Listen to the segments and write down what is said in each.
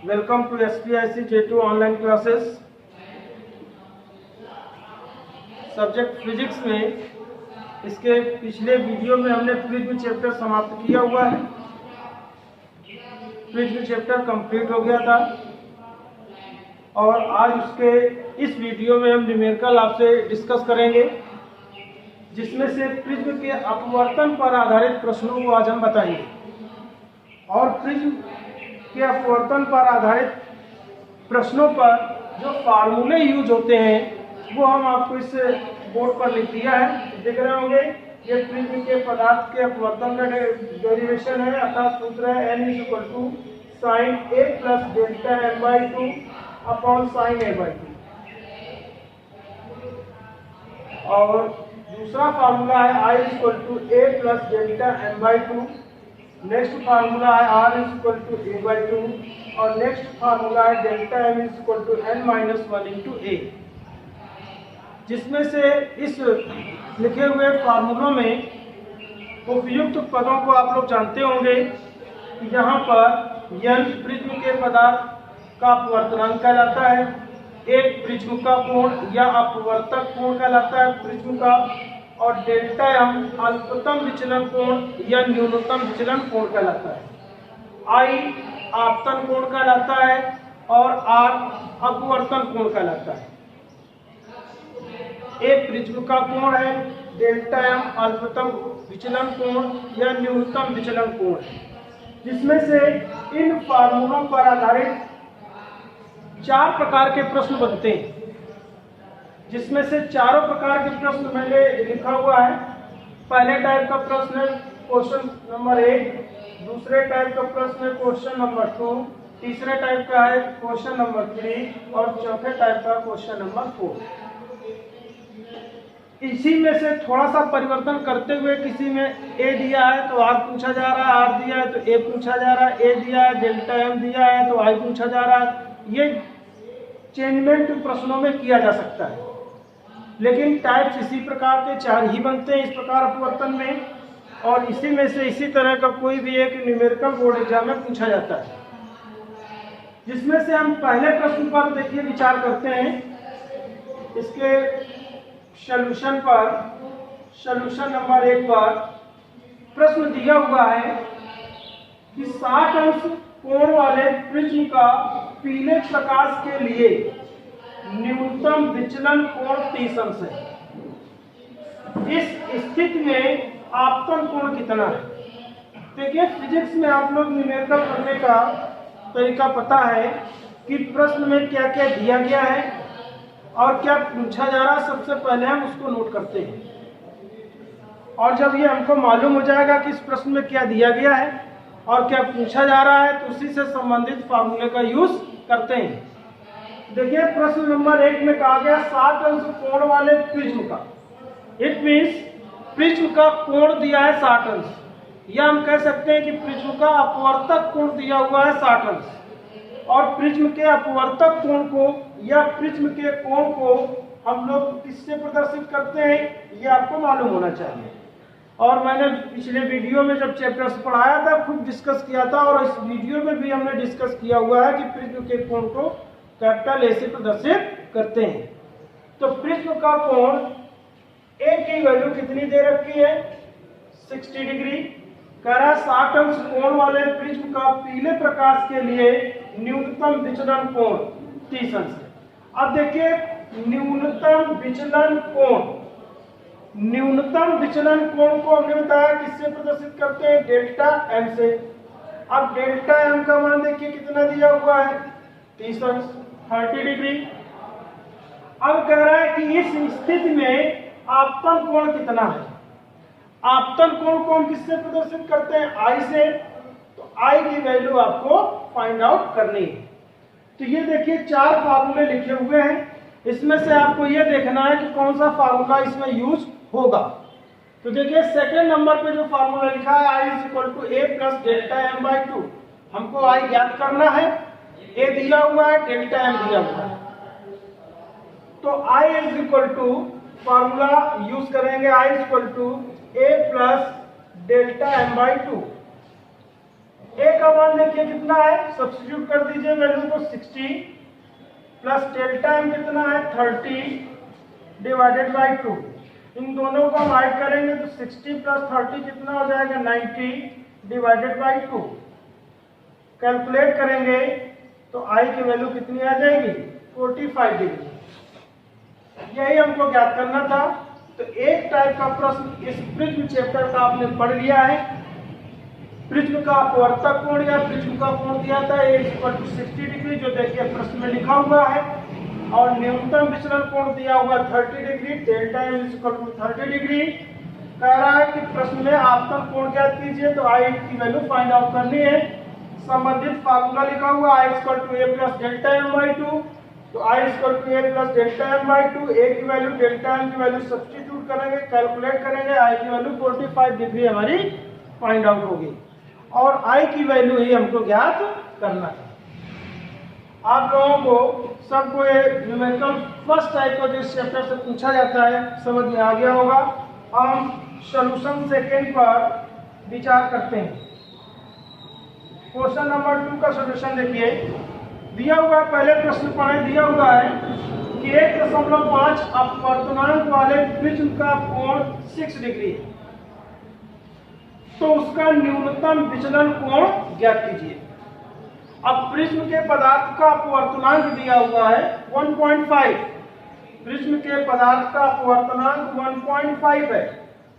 Welcome to SPIC J2 online classes. Subject physics में इसके पिछले वीडियो में हमने प्रिज्म चैप्टर समाप्त किया हुआ है। प्रिज्म चैप्टर कंप्लीट हो गया था और आज उसके इस वीडियो में हम न्यूमेरिकल आपसे डिस्कस करेंगे, जिसमें से प्रिज्म के अपवर्तन पर आधारित प्रश्नों को आज हम बताएंगे। और प्रिज्म के अपवर्तन पर आधारित प्रश्नों पर जो फार्मूले यूज होते हैं वो हम आपको इस बोर्ड पर लिख दिया है, देख रहे होंगे। ये प्रिज्म के पदार्थ के अपवर्तन का डेरिवेशन है, अर्थात सूत्र है n = sin a + delta m/2 upon sin a/2। और दूसरा फार्मूला है I = a + delta m/2। Next formula है R = a/2 और नेक्स्ट फार्मूला है डेल्टा m = n-1 × a। जिसमें से इस लिखे हुए फार्मूलों में उपयुक्त पदों को आप लोग जानते होंगे कि यहाँ पर n प्रिज्म के पदार्थ का अपवर्तनांक कहलाता है, एक प्रिज्म का कोण या अपवर्तक कोण कहलाता है प्रिज्म का, और डेल्टा m अल्पतम विचलन कोण या न्यूनतम विचलन कोण कहलाता है, I आपतन कोण कहलाता है और R अपवर्तन कोण कहलाता है। एक प्रिज्म का कोण है, डेल्टा m अल्पतम विचलन कोण या न्यूनतम विचलन कोण है। जिसमें से इन फार्मूलों पर आधारित 4 प्रकार के प्रश्न बनते हैं, जिसमें से चारों प्रकार के प्रश्न मैंने लिखा हुआ है। पहले टाइप का प्रश्न है क्वेश्चन नंबर 1, दूसरे टाइप का प्रश्न है क्वेश्चन नंबर 2, तीसरे टाइप का है क्वेश्चन नंबर 3 और चौथे टाइप का क्वेश्चन नंबर 4। इसी में से थोड़ा सा परिवर्तन करते हुए किसी में a दिया है तो r पूछा जा रहा है, r दिया है तो a पूछा जा रहा है, a दिया है डेल्टा m दिया है तो i पूछा जा रहा है। ये चेंजमेंट प्रश्नों में किया जा सकता है, लेकिन टाइप्स इसी प्रकार के 4 ही बनते हैं इस प्रकार अपवर्तन में, और इसी में से इसी तरह का कोई भी एक न्यूमेरिकल बोर्ड एग्जाम में पूछा जाता है। जिसमें से हम पहले प्रश्न पर देखिए विचार करते हैं। इसके सॉल्यूशन पर, सॉल्यूशन नंबर 1 पर प्रश्न दिया हुआ है कि 60 अंश कोण वाले प्रिज्म का पीले प्रकाश के लिए न्यूनतम विचलन कोण 30 अंश है। इस स्थिति में आपतन कोण कितना है? देखिए, फिजिक्स में आप लोग न्यूमेरिकल करने का तरीका पता है कि प्रश्न में क्या क्या दिया गया है और क्या पूछा जा रहा है। सबसे पहले हम उसको नोट करते हैं, और जब ये हमको मालूम हो जाएगा कि इस प्रश्न में क्या दिया गया है और क्या पूछा जा रहा है, तो उसी से संबंधित फार्मूले का यूज करते हैं। देखिए, प्रश्न नंबर 1 में कहा गया 60 अंश कोण वाले प्रिज्म का, इट मीन्स प्रिज्म का कोण दिया है 60 अंश, या हम कह सकते हैं कि प्रिज्म का अपवर्तक कोण दिया हुआ है 60 अंश। और प्रिज्म के अपवर्तक कोण को या प्रिज्म के कोण को हम लोग किससे प्रदर्शित करते हैं, ये आपको मालूम होना चाहिए। और मैंने पिछले वीडियो में जब चैप्टर्स पढ़ाया था खूब डिस्कस किया था, और इस वीडियो में भी हमने डिस्कस किया हुआ है कि प्रिज्म के कोण को कैपिटल A से प्रदर्शित करते हैं। तो प्रिज्म का कोण A की वैल्यू कितनी दे रखी है? 60 डिग्री। कह रहा 60 अंश कोण वाले प्रिज्म का पीले प्रकाश के लिए न्यूनतम विचलन कोण 30 अंश है। अब देखिए, न्यूनतम विचलन कोण, न्यूनतम विचलन कोण को हमने बताया किससे प्रदर्शित करते हैं? डेल्टा m से। अब डेल्टा m का मान देखिए कितना दिया हुआ है? 30 अंश, 30 डिग्री। अब कह रहा है कि इस स्थिति में आपतन कोण कितना है? आपतन कोण को हम किससे प्रदर्शित करते हैं? I से। तो I की वैल्यू आपको फाइंड आउट करनी है। तो ये देखिए 4 फार्मूले लिखे हुए हैं, इसमें से आपको ये देखना है कि कौन सा फार्मूला इसमें यूज होगा। तो देखिए, सेकेंड नंबर पे जो फार्मूला लिखा है I = a + डेल्टा m/2, हमको I ज्ञात करना है, a दिया हुआ है, डेल्टा m दिया हुआ है। तो I = फार्मूला यूज करेंगे, I = a + डेल्टा m/2। ए का मान देखिए कितना है, सब्स्टिट्यूट कर दीजिए वैल्यू को 60 प्लस डेल्टा एम कितना है 30 डिवाइडेड बाई 2। इन दोनों को हम ऐड करेंगे तो 60 प्लस 30 कितना हो जाएगा 90 डिवाइडेड बाई 2। कैलकुलेट करेंगे तो आई की वैल्यू कितनी आ जाएगी 45 डिग्री। यही हमको ज्ञात करना था। तो एक टाइप का प्रश्न इस प्रिज्म चैप्टर का आपने पढ़ लिया है। प्रिज्म का अपवर्तक कोण या प्रिज्म का कोण दिया था A=60 डिग्री, जो देखिए प्रश्न में लिखा हुआ है, और न्यूनतम विचलन कोण दिया हुआ 30 डिग्री, डेल्टा एम = 30 डिग्री। कह रहा है कि प्रश्न में आपतन कोण ज्ञात कीजिए, तो आई की वैल्यू फाइंड आउट करनी है। संबंधित फार्मूला लिखा हुआ I = A + डेल्टा m/2। तो I = A + delta m/2। A की वैल्यू डेल्टा m की वैल्यू सब्स्टिट्यूट करेंगे, कैलकुलेट करेंगे, I की वैल्यू 45 डिग्री हमारी फाइंड आउट होगी, और I की वैल्यू ही हमको ज्ञात करना है। आप लोगों को सबको ये न्यूमेरिकल फर्स्ट टाइप को जिस चैप्टर से पूछा जाता है समझ में आ गया होगा। हम सॉल्यूशन सेकंड पर विचार करते हैं। क्वेश्चन नंबर 2 का सॉल्यूशन देखिए, दिया हुआ पहले प्रश्न पढ़े, दिया हुआ है कि 1.5 अपवर्तनांक वाले प्रिज्म का कोण 6 डिग्री है, तो उसका न्यूनतम विचलन कोण ज्ञात कीजिए। अब प्रिज्म के पदार्थ का अपवर्तनांक दिया हुआ है 1.5। प्रिज्म के पदार्थ का अपवर्तनांक 1.5 है,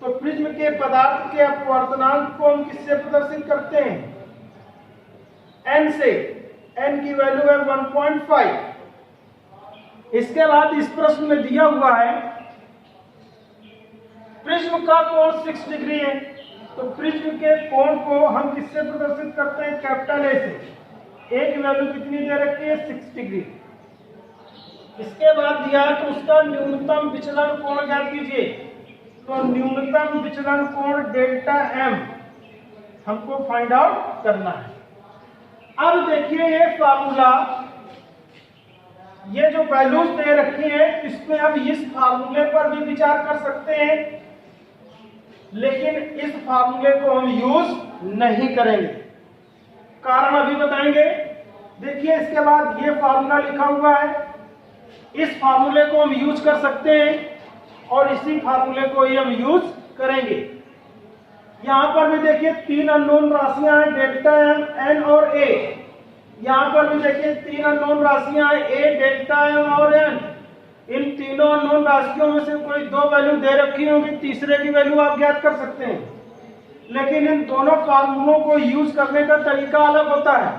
तो प्रिज्म के पदार्थ के अपवर्तनांक को हम किससे प्रदर्शित करते हैं, n से। n की वैल्यू है 1.5। इसके बाद इस प्रश्न में दिया हुआ है प्रिज्म का कोण 6 डिग्री है, तो प्रिज्म के कोण को हम किससे प्रदर्शित करते हैं, कैपिटल ए से। ए की वैल्यू कितनी दे रखी है 6 डिग्री। इसके बाद दिया है कि उसका न्यूनतम विचलन कोण ज्ञात कीजिए, तो न्यूनतम विचलन कोण डेल्टा एम हमको फाइंड आउट करना है। अब देखिए ये फार्मूला, ये जो वैल्यूज दे रखी है, इसमें हम इस फार्मूले पर भी विचार कर सकते हैं, लेकिन इस फार्मूले को हम यूज नहीं करेंगे, कारण अभी बताएंगे। देखिए इसके बाद ये फार्मूला लिखा हुआ है, इस फार्मूले को हम यूज कर सकते हैं और इसी फार्मूले को ही हम यूज करेंगे। यहां पर भी देखिए 3 अननोन राशियां हैं, डेल्टा एम, एन और ए। यहां पर भी देखिए 3 अननोन राशियां हैं, ए, डेल्टा एम और एन। इन तीनों अननोन राशियों में से कोई 2 वैल्यू दे रखी होगी, तीसरे की वैल्यू आप ज्ञात कर सकते हैं, लेकिन इन दोनों फार्मूलों को यूज करने का तरीका अलग होता है,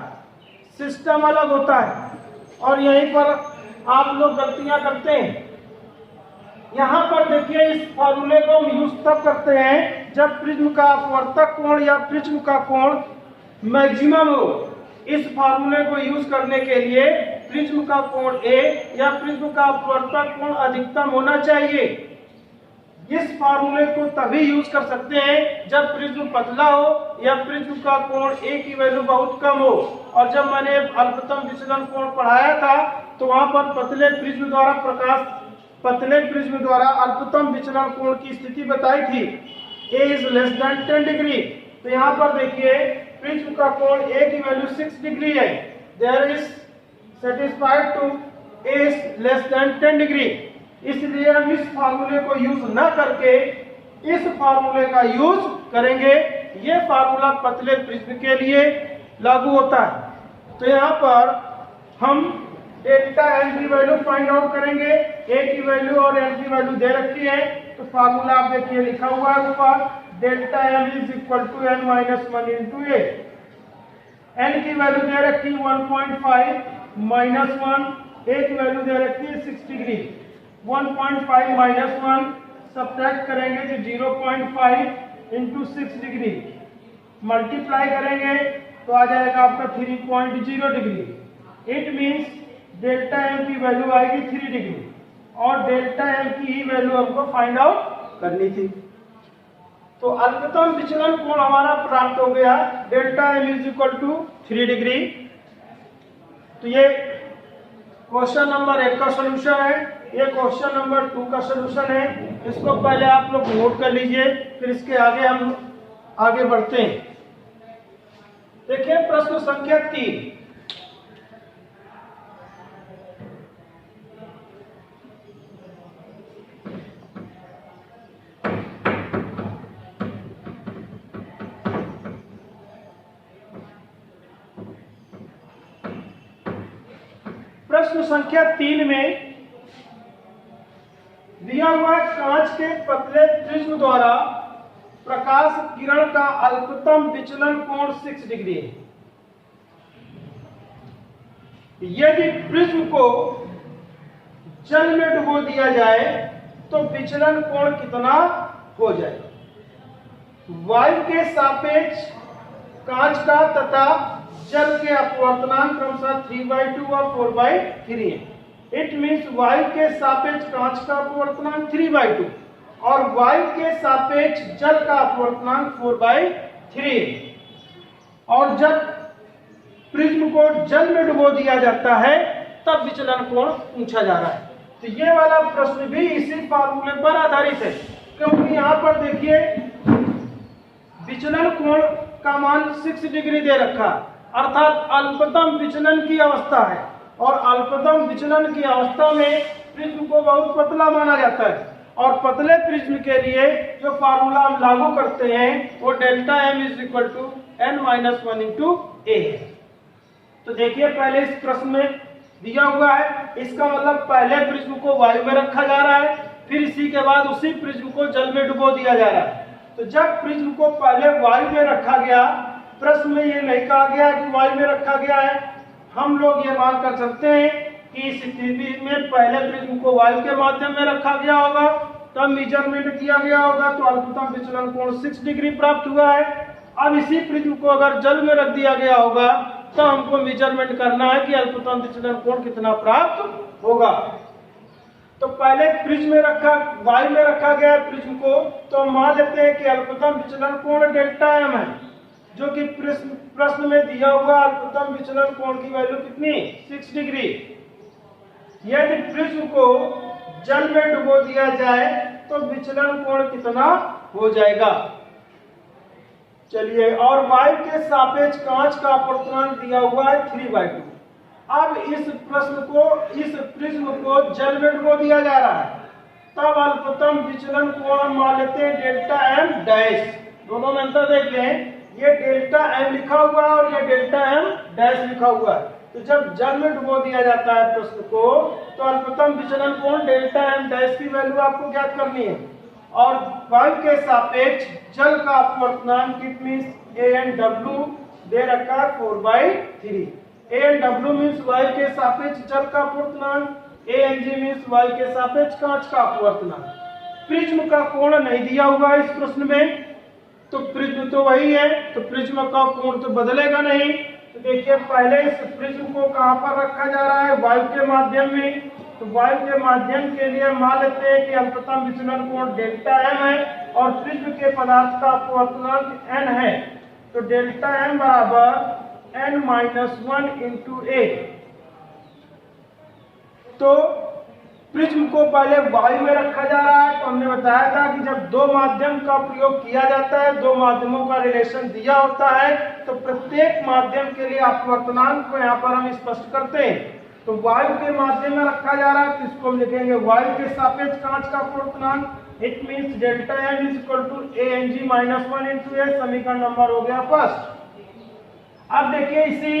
सिस्टम अलग होता है, और यहीं पर आप लोग गलतियां करते हैं। यहां पर देखिए इस फार्मूले को हम यूज तब करते हैं जब प्रिज्म का अपवर्तक कोण या प्रिज्म का कोण मैक्सिमम हो। इस फार्मूले को यूज करने के लिए प्रिज्म का कोण ए या प्रिज्म का अपवर्तक कोण अधिकतम होना चाहिए। इस फार्मूले को तभी यूज कर सकते हैं जब प्रिज्म पतला हो या प्रिज्म का कोण ए की वैल्यू बहुत कम हो। और जब मैंने अल्पतम विचलन कोण पढ़ाया था तो वहां पर पतले प्रिज्म द्वारा अल्पतम विचलन कोण की स्थिति बताई थी, a is less than 10 degree. तो यहाँ पर देखिए प्रिज्म का कोण a की वैल्यू 6 डिग्री है, there is satisfied to a is less than 10 degree. इसलिए हम इस फार्मूले को यूज न करके इस फार्मूले का यूज करेंगे। ये फार्मूला पतले प्रिज्म के लिए लागू होता है। तो यहाँ पर हम डेल्टा एन की वैल्यू फाइंड आउट करेंगे, ए की वैल्यू और एन की वैल्यू दे रखी है, तो फार्मूला आप देखिए लिखा हुआ है ऊपर, delta M is equal to n minus 1 into A. N की वैल्यू दे रखी 1.5 माइनस 1, ए की वैल्यू दे रखी है 6 डिग्री। 1.5 माइनस 1 सब्ट्रैक्ट करेंगे तो 0.5 इंटू 6 डिग्री, मल्टीप्लाई करेंगे तो आ जाएगा आपका 3.0 degree. It means delta M की वैल्यू आएगी 3 डिग्री, और डेल्टा एम की ही वैल्यू हमको फाइंड आउट करनी थी। तो अल्पतम विचलन कोण हमारा प्राप्त हो गया, delta M is equal to 3 degree. तो ये क्वेश्चन नंबर 1 का सोल्यूशन है, ये क्वेश्चन नंबर 2 का सोल्यूशन है। इसको पहले आप लोग नोट कर लीजिए, फिर इसके आगे हम आगे बढ़ते हैं। देखिए प्रश्न संख्या 3। प्रश्न संख्या 3 में दिया हुआ कांच के पतले प्रिज्म द्वारा प्रकाश किरण का अल्पतम विचलन कोण 6 डिग्री है। यदि प्रिज्म को जल में डुबो दिया जाए तो विचलन कोण कितना हो जाएगा। वायु के सापेक्ष कांच का तथा जल के अपवर्तनांक क्रमशः 3/2 और 4/3 है। इट मीन्स वायु के सापेक्ष कांच का अपवर्तनांक 3/2 और वायु के सापेक्ष जल का अपवर्तनांक 4/3 है। और जब प्रिज्म को जल में डुबो दिया जाता है तब विचलन कोण पूछा जा रहा है। तो ये वाला प्रश्न भी इसी फार्मूले पर आधारित है, क्योंकि यहाँ पर देखिए विचलन कोण का मान 6 डिग्री दे रखा, अर्थात अल्पतम विचलन की अवस्था है। और अल्पतम विचलन की अवस्था में प्रिज्म को बहुत पतला माना जाता है, और पतले प्रिज्म के लिए जो फार्मूला हम लागू करते हैं वो delta m is equal to n-1 into a है। तो देखिए पहले इस प्रश्न में दिया हुआ है, इसका मतलब पहले प्रिज्म को वायु में रखा जा रहा है, फिर इसी के बाद उसी प्रिज्म को जल में डुबो दिया जा रहा है। तो जब प्रिज्म को पहले वायु में रखा गया, प्रश्न में ये नहीं कहा गया कि वायु में रखा गया है, हम लोग ये मान कर सकते हैं कि इस स्थिति में पहले प्रिज्म को वायु के माध्यम में रखा गया होगा, तब मेजरमेंट किया गया होगा, तो अल्पतम विचलन कोण 6 डिग्री प्राप्त हुआ है। अब इसी प्रिज्म को अगर जल में रख दिया गया होगा तो हमको मेजरमेंट करना है कि अल्पतम विचलन कोण कितना प्राप्त होगा। तो पहले प्रिज्म में रखा, वायु में रखा गया प्रिज्म को, तो मान लेते हैं कि अल्पतम विचलन कोण डेल्टा m है, जो कि प्रश्न में दिया हुआ अल्पतम विचलन कोण की वैल्यू कितनी 6 डिग्री। यदि प्रिज्म को जल में डुबो दिया जाए तो विचलन कोण कितना हो जाएगा। चलिए, और वायु के सापेक्ष कांच का अपवर्तनांक दिया हुआ है 3/2। अब इस प्रश्न को, इस प्रिज्म को जल में डुबो दिया जा रहा है, तब अल्पतम विचलन कोण हम मान लेते हैं डेल्टा m डैश। दोनों में अंतर देख लें, ये डेल्टा m लिखा हुआ है और ये डेल्टा m डैश लिखा हुआ है। तो जब जल में डुबो दिया जाता है प्रश्न को, तो अल्पतम विचलन कोण डेल्टा m डैश की वैल्यू आपको ज्ञात करनी है, और वायु के सापेक्ष जल का अपवर्तनांक ANW दे रखा है 4/3। ANW मीन्स वायु के सापेक्ष जल का अपवर्तनांक, ANG मीन्स वायु के सापेक्ष कांच का अपवर्तनांक। प्रिज्म का कोण नहीं दिया हुआ है इस प्रश्न में, तो प्रिज्म तो वही है, तो प्रिज्म का कोण तो बदलेगा नहीं। तो देखिए पहले इस प्रिज्म को कहां पर रखा जा रहा है, वायु के माध्यम में। तो वायु के माध्यम के लिए मान लेते हैं कि अल्पतम विचलन कोण डेल्टा m है और प्रिज्म के पदार्थ का अपवर्तनांक n है, तो डेल्टा m बराबर n-1 इंटू a। तो प्रिज्म को पहले वायु में रखा जा रहा है, तो हमने बताया था कि जब दो माध्यम का प्रयोग किया जाता है, दो माध्यमों का रिलेशन दिया होता है, तो प्रत्येक माध्यम के लिए अपवर्तनांक को यहाँ पर हम स्पष्ट करते हैं। तो वायु के माध्यम में रखा जा रहा है, तो इसको हम लिखेंगे वायु के सापेक्ष कांच का अपवर्तनांक। It means delta m is equal to ANG-1 into a। समीकरण नंबर हो गया फर्स्ट। अब देखिए इसी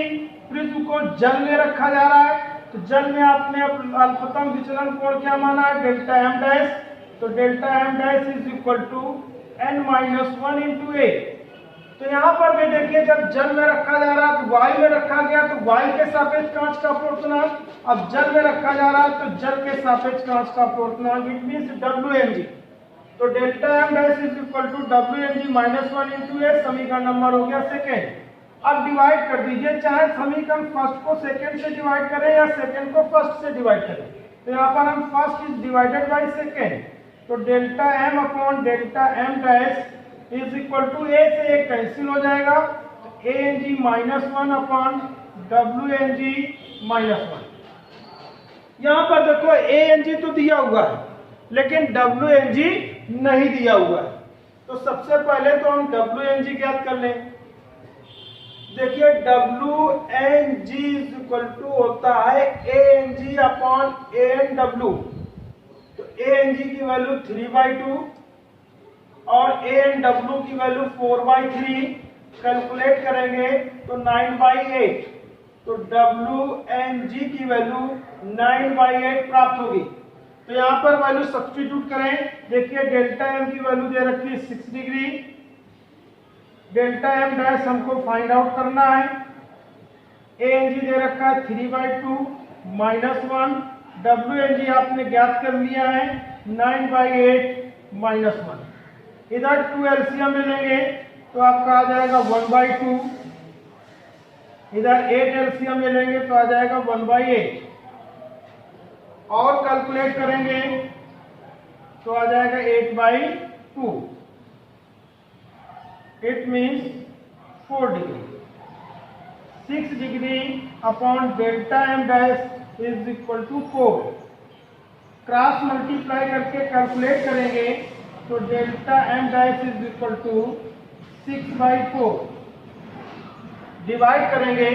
प्रिज्म को जल में रखा जा रहा है, तो जल में आपने अल्पतम विचलन कोण क्या माना है, डेल्टा m डैश। तो delta m dash is equal to n-1 into a। तो यहाँ पर भी देखिए जब जल में रखा जा रहा है तो वायु में रखा गया, तो वायु के सापेक्ष कांच का अपवर्तनांक। अब जल में रखा जा रहा है तो जल के सापेक्ष कांच का अपवर्तनांक, इट मींस WMG। तो delta m dash is equal to WMG-1 into a। समीकरण नंबर हो गया सेकेंड। अब डिवाइड कर दीजिए, चाहे समीकरण फर्स्ट को सेकेंड से डिवाइड करें या सेकेंड को फर्स्ट से डिवाइड करें। तो यहाँ पर हम first is divided by second, तो delta m upon delta m dash is equal to a से एक कैंसिल हो जाएगा, तो ANG-1 अपॉन WNG-1। यहाँ पर देखो ANG तो दिया हुआ है लेकिन WNG नहीं दिया हुआ है, तो सबसे पहले तो हम WNG ज्ञात कर लें। देखिए W N G is equal to होता है A N G upon A N W. तो ए एन जी की वैल्यू 3/2 और ए एन डब्ल्यू की वैल्यू 4/3। कैलकुलेट करेंगे तो 9/8। तो डब्ल्यू एन जी की वैल्यू 9/8 प्राप्त होगी। तो यहाँ पर वैल्यू सब्स्टिट्यूट करें। देखिए डेल्टा एम की वैल्यू दे रखी है 6 डिग्री। डेल्टा एम डैश हमको फाइंड आउट करना है। ए एन जी दे रखा है 3/2 -1। डब्ल्यू एन जी आपने ज्ञात कर लिया है 9/8 -1। इधर 2 एलसीएम में लेंगे तो आपका आ जाएगा 1/2। इधर 8 एलसीएम में लेंगे तो आ जाएगा 1/8 और कैलकुलेट करेंगे तो आ जाएगा 8/2। It means 4 degree. 6 degree upon delta M dash is equal to 4। Cross multiply करके कैलकुलेट करेंगे तो delta M dash is equal to 6/4। Divide करेंगे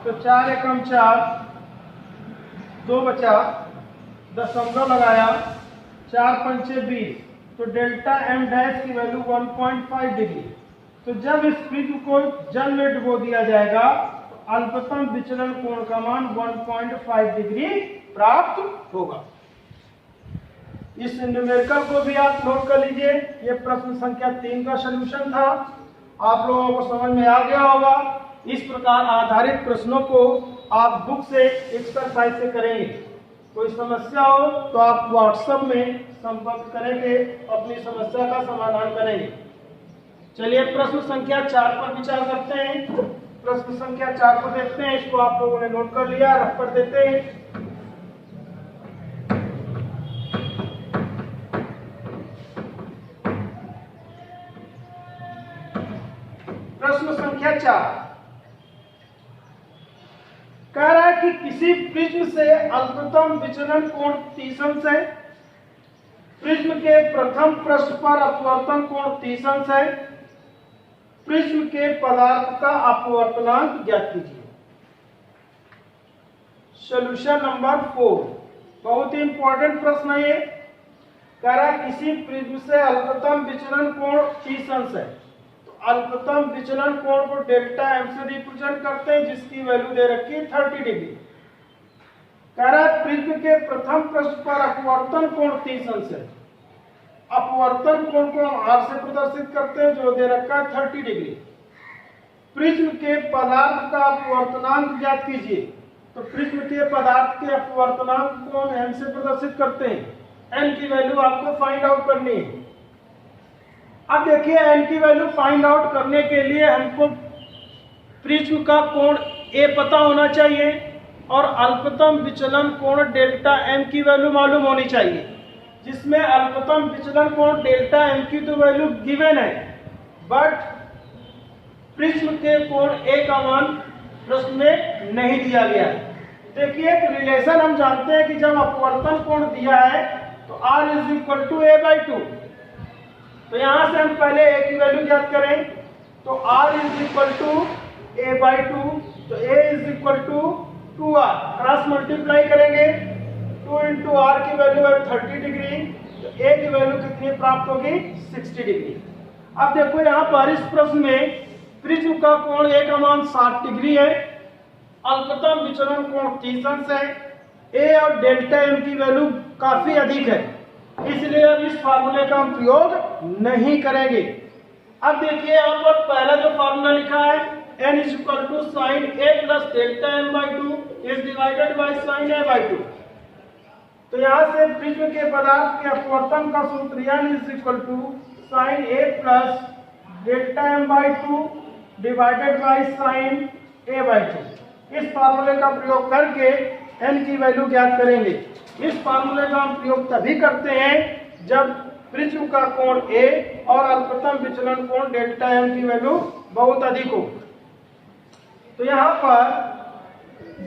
तो 4 एकम 4, 2 बचा, दशमलव लगाया, 4 पंचे 20। तो डेल्टा एम डैश की वैल्यू 1.5 डिग्री। तो जब इस प्रिज्म को जल में डुबो दिया जाएगा तो अल्पतम विचलन कोण का मान 1.5 डिग्री प्राप्त होगा। इस न्यूमेरिकल को भी आप नोट कर लीजिए। ये प्रश्न संख्या 3 का सॉल्यूशन था। आप लोगों को समझ में आ गया होगा। इस प्रकार आधारित प्रश्नों को आप बुक से एक्सरसाइज से करेंगे। कोई समस्या हो तो आप व्हाट्सएप में संपर्क करेंगे, अपनी समस्या का समाधान करेंगे। चलिए प्रश्न संख्या 4 पर विचार करते हैं। प्रश्न संख्या 4 को देखते हैं। इसको आप लोगों ने नोट कर लिया, रख कर देते हैं। प्रश्न संख्या 4 कह रहा है कि किसी प्रिज्म से अल्पतम विचलन कोण 30 अंश है। प्रिज्म के प्रथम पृष्ठ पर अपवर्तन कोण 30 अंश है। प्रिज्म के पदार्थ का अपवर्तनांक ज्ञात कीजिए। सॉल्यूशन नंबर 4 बहुत ही इंपॉर्टेंट प्रश्न है ये। कह रहा है किसी प्रिज्म से अल्पतम विचलन कोण 30 अंश है। अल्पतम विचलन कोण को डेल्टा एम से रिप्रेजेंट करते हैं, जिसकी वैल्यू दे रखी है 30 डिग्री। कह रहा है प्रिज्म के प्रथम पृष्ठ पर अपवर्तन कोण 30 अंश है। अपवर्तन कोण को हम आर से प्रदर्शित करते हैं, जो दे रखा है 30 डिग्री। प्रिज्म के पदार्थ का अपवर्तनांक ज्ञात कीजिए। तो प्रिज्म के पदार्थ के अपवर्तनांक को हम एन से प्रदर्शित करते हैं। एन की वैल्यू आपको फाइंड आउट करनी है। अब देखिए एन की वैल्यू फाइंड आउट करने के लिए हमको प्रिज्म का कोण ए पता होना चाहिए और अल्पतम विचलन कोण डेल्टा एम की वैल्यू मालूम होनी चाहिए, जिसमें अल्पतम विचलन कोण डेल्टा एम की तो वैल्यू गिवन है, बट प्रिज्म के कोण ए का मान प्रश्न में नहीं दिया गया है। देखिए एक रिलेशन हम जानते हैं कि जब अपवर्तन कोण दिया है तो R is equal to A/2। तो यहां से हम पहले ए की वैल्यू ज्ञात करें। तो R is equal to A/2। तो A is equal to 2R। Cross multiply करेंगे 2 इंटू R की वैल्यू है 30 डिग्री। तो A की वैल्यू कितनी प्राप्त होगी 60 डिग्री। अब देखो यहाँ पर इस प्रश्न में प्रिज्म का कोण ए का मान 60 डिग्री है, अल्पतम विचलन कोण 30 अंश है। ए और डेल्टा एम की वैल्यू काफी अधिक है, इसलिए अब इस फार्मूले का हम प्रयोग नहीं करेंगे। अब देखिए यहाँ पर पहला जो फार्मूला लिखा है n is equal to sine A plus delta M by 2 is divided by sine A by 2। तो यहाँ से प्रिज्म के पदार्थ के अपवर्तन का सूत्र n is equal to sine A plus delta M by 2 divided by sine A by 2। इस फार्मूले का प्रयोग करके n की वैल्यू ज्ञात करेंगे। इस फार्मूले का हम प्रयोग तभी करते हैं जब प्रिज्म का कोण a और अल्पतम विचलन कोण डेल्टा m की वैल्यू बहुत अधिक हो। तो यहाँ पर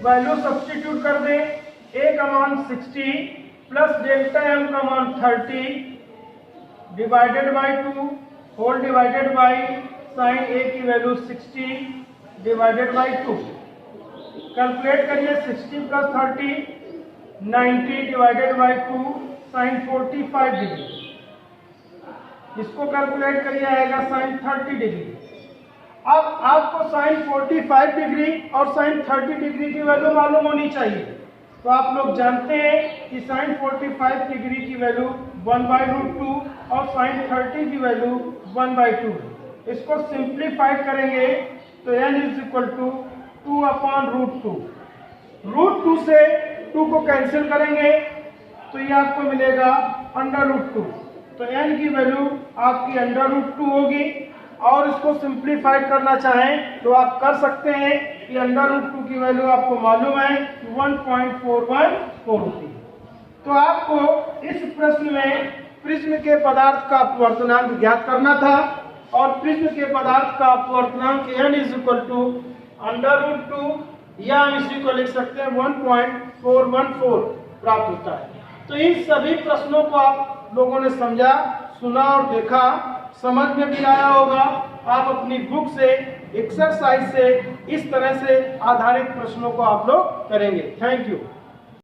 वैल्यू सब्स्टिट्यूट कर दें। a का मान 60 प्लस डेल्टा m का मान 30 divided by 2 whole divided by sine a की वैल्यू 60 डिवाइडेड बाई 2। कैलकुलेट करिए 60 plus 30 90 divided by 2 sine 45 degree. इसको कैलकुलेट करिए आएगा साइन 30 डिग्री। अब आपको साइन 45 डिग्री और साइन 30 डिग्री की वैल्यू मालूम होनी चाहिए। तो आप लोग जानते हैं कि साइन 45 डिग्री की वैल्यू 1/√2 और साइन 30 की वैल्यू 1/2। इसको सिंप्लीफाइड करेंगे तो n = 2/√2। √2 से 2 को कैंसिल करेंगे तो ये आपको मिलेगा √2। तो n की वैल्यू आपकी √2 होगी। और इसको सिंप्लीफाइड करना चाहें तो आप कर सकते हैं कि √2 की वैल्यू आपको मालूम है कि 1.414 होती है। तो आपको इस प्रश्न में प्रिज्म के पदार्थ का अपवर्तनांक ज्ञात करना था और प्रिज्म के पदार्थ का अपवर्तनांक n = √2 या हम इसी को लिख सकते हैं 1.414 प्राप्त होता है। तो इन सभी प्रश्नों को आप लोगों ने समझा, सुना और देखा, समझ में भी आया होगा। आप अपनी बुक से एक्सरसाइज से इस तरह से आधारित प्रश्नों को आप लोग करेंगे। Thank you.